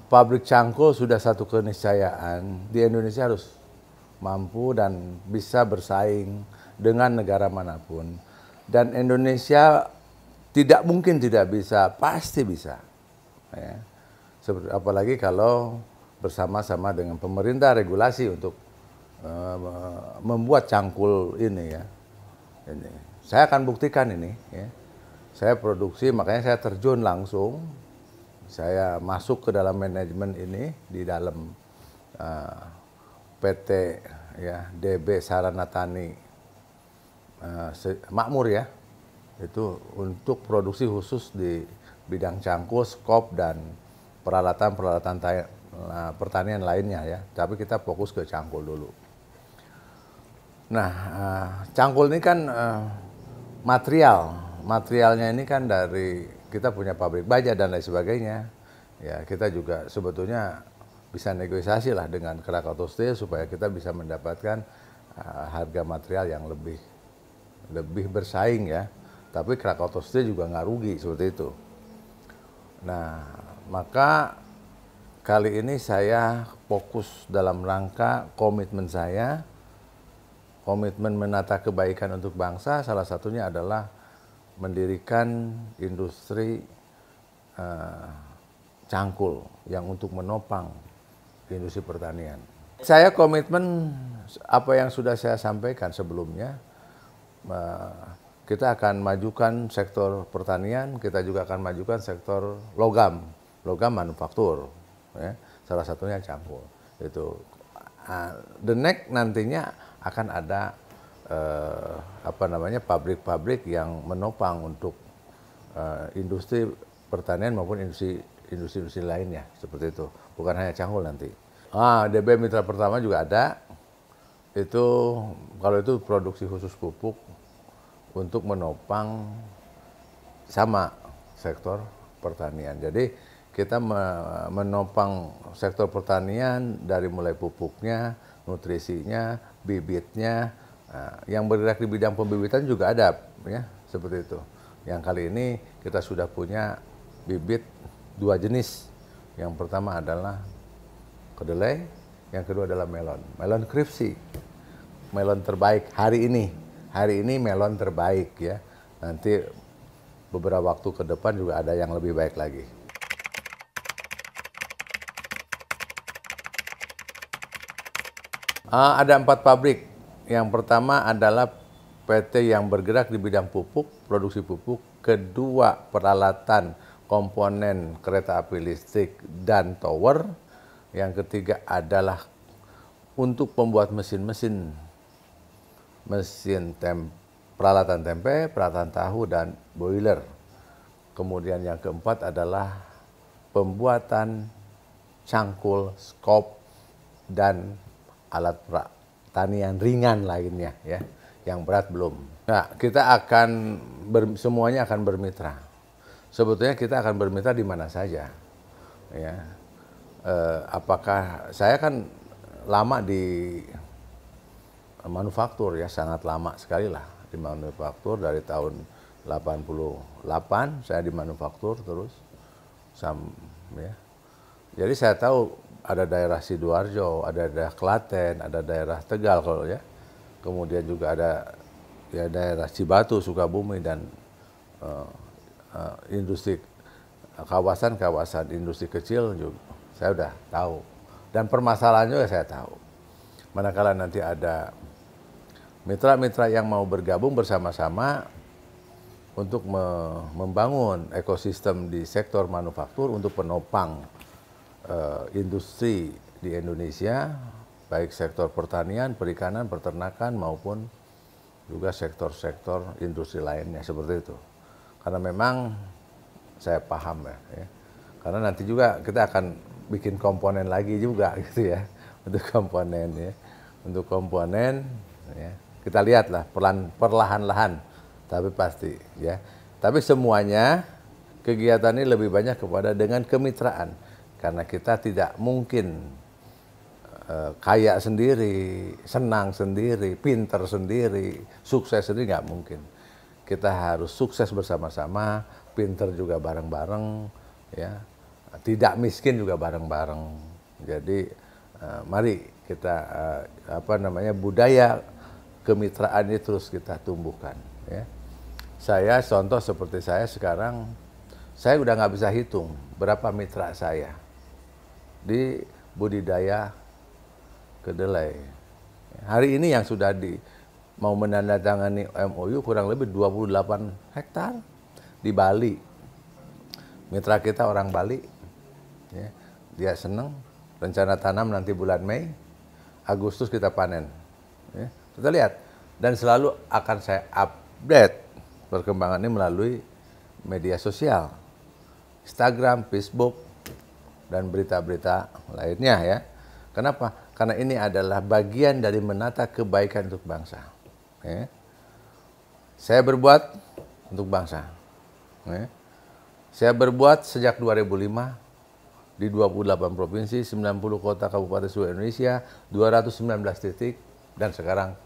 Pabrik cangkul sudah satu keniscayaan di Indonesia harus mampu dan bisa bersaing dengan negara manapun. Dan Indonesia tidak mungkin tidak bisa, pasti bisa. Ya. Apalagi kalau bersama-sama dengan pemerintah regulasi untuk membuat cangkul ini ya. Ini. Saya akan buktikan ini. Ya. Saya produksi, makanya saya terjun langsung. Saya masuk ke dalam manajemen ini di dalam PT ya DB Sarana Tani Makmur ya, itu untuk produksi khusus di bidang cangkul, skop dan peralatan-peralatan pertanian lainnya ya. Tapi kita fokus ke cangkul dulu. Nah, cangkul ini kan materialnya ini kan dari kita punya pabrik baja dan lain sebagainya. Ya, kita juga sebetulnya bisa negosiasi lah dengan Krakatau Steel supaya kita bisa mendapatkan harga material yang lebih bersaing ya. Tapi Krakatau Steel juga nggak rugi seperti itu. Nah, maka kali ini saya fokus dalam rangka komitmen saya, komitmen menata kebaikan untuk bangsa, salah satunya adalah mendirikan industri cangkul yang untuk menopang industri pertanian. Saya komitmen apa yang sudah saya sampaikan sebelumnya, kita akan majukan sektor pertanian, kita juga akan majukan sektor logam manufaktur, ya. Salah satunya cangkul. Itu the next nantinya akan ada pabrik-pabrik yang menopang untuk industri pertanian maupun industri lainnya seperti itu. Bukan hanya cangkul nanti. DB Mitra Pertama juga ada. Itu kalau itu produksi khusus pupuk untuk menopang sama sektor pertanian. Jadi kita menopang sektor pertanian dari mulai pupuknya, nutrisinya, bibitnya. Yang bergerak di bidang pembibitan juga ada, ya seperti itu. Yang kali ini kita sudah punya bibit 2 jenis. Yang pertama adalah kedelai, yang kedua adalah melon. Melon Kripsi, melon terbaik hari ini. Hari ini melon terbaik ya. Nanti beberapa waktu ke depan juga ada yang lebih baik lagi. Ada 4 pabrik. Yang pertama adalah PT yang bergerak di bidang pupuk, produksi pupuk. Kedua, peralatan komponen kereta api listrik dan tower. Yang ketiga adalah untuk pembuat mesin peralatan tempe, peralatan tahu, dan boiler. Kemudian yang keempat adalah pembuatan cangkul, skop, dan alat pertanian ringan lainnya ya, yang berat belum. Nah, kita akan semuanya akan bermitra. Sebetulnya kita akan bermitra di mana saja. Ya, apakah saya kan lama di manufaktur ya, sangat lama sekali lah di manufaktur dari tahun 88 saya di manufaktur terus ya. Jadi saya tahu ada daerah Sidoarjo, ada daerah Klaten, ada daerah Tegal kalau ya. Kemudian juga ada ya daerah Cibatu, Sukabumi, dan industri kawasan industri kecil juga saya udah tahu. Dan permasalahannya juga saya tahu. Manakala nanti ada mitra-mitra yang mau bergabung bersama-sama untuk membangun ekosistem di sektor manufaktur untuk penopang industri di Indonesia, baik sektor pertanian, perikanan, peternakan maupun juga sektor-sektor industri lainnya seperti itu. Karena memang saya paham ya. Karena nanti juga kita akan bikin komponen lagi juga gitu ya, untuk komponen ya. Untuk komponen ya, kita lihatlah perlahan-lahan tapi pasti ya. Tapi semuanya kegiatan ini lebih banyak kepada dengan kemitraan. Karena kita tidak mungkin kaya sendiri, senang sendiri, pinter sendiri, sukses sendiri, nggak mungkin. Kita harus sukses bersama-sama, pinter juga bareng-bareng, ya, tidak miskin juga bareng-bareng. Jadi mari kita budaya kemitraan ini terus kita tumbuhkan. Ya. Saya contoh seperti saya sekarang, saya udah nggak bisa hitung berapa mitra saya di budidaya kedelai. Hari ini yang sudah mau menandatangani MOU kurang lebih 28 hektar di Bali. Mitra kita orang Bali, ya, dia senang. Rencana tanam nanti bulan Mei, Agustus kita panen. Ya, kita lihat. Dan selalu akan saya update perkembangan ini melalui media sosial, Instagram, Facebook, dan berita-berita lainnya ya. Kenapa? Karena ini adalah bagian dari menata kebaikan untuk bangsa. Ya. Saya berbuat untuk bangsa. Ya. Saya berbuat sejak 2005 di 28 provinsi, 90 kota kabupaten seluruh Indonesia, 219 titik, dan sekarang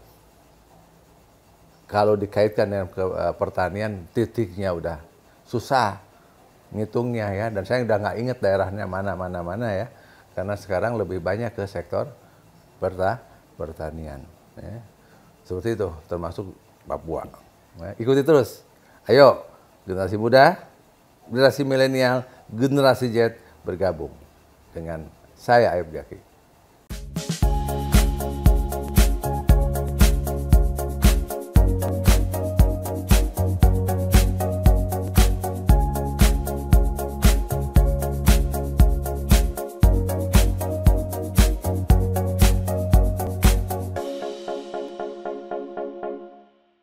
kalau dikaitkan dengan pertanian, titiknya udah susah ngitungnya ya, dan saya udah nggak inget daerahnya mana ya, karena sekarang lebih banyak ke sektor pertanian. Ya. Seperti itu, termasuk Papua. Ya, ikuti terus. Ayo, generasi muda, generasi milenial, generasi Z bergabung dengan saya Ayub Jaki.